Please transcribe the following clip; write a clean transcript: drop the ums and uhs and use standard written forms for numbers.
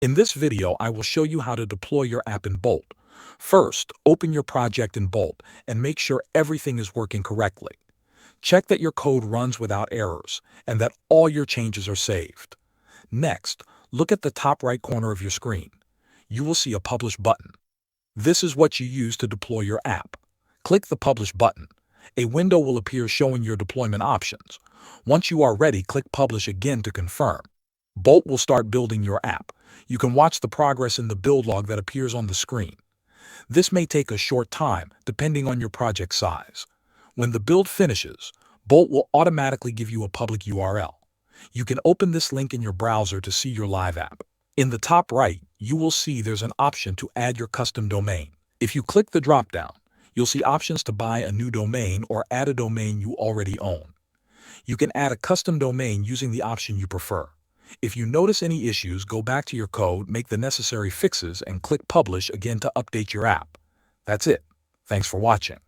In this video, I will show you how to deploy your app in Bolt. First, open your project in Bolt and make sure everything is working correctly. Check that your code runs without errors and that all your changes are saved. Next, look at the top right corner of your screen. You will see a Publish button. This is what you use to deploy your app. Click the Publish button. A window will appear showing your deployment options. Once you are ready, click Publish again to confirm. Bolt will start building your app. You can watch the progress in the build log that appears on the screen. This may take a short time, depending on your project size. When the build finishes, Bolt will automatically give you a public URL. You can open this link in your browser to see your live app. In the top right, you will see there's an option to add your custom domain. If you click the drop-down, you'll see options to buy a new domain or add a domain you already own. You can add a custom domain using the option you prefer. If you notice any issues, go back to your code, make the necessary fixes, and click Publish again to update your app. That's it. Thanks for watching.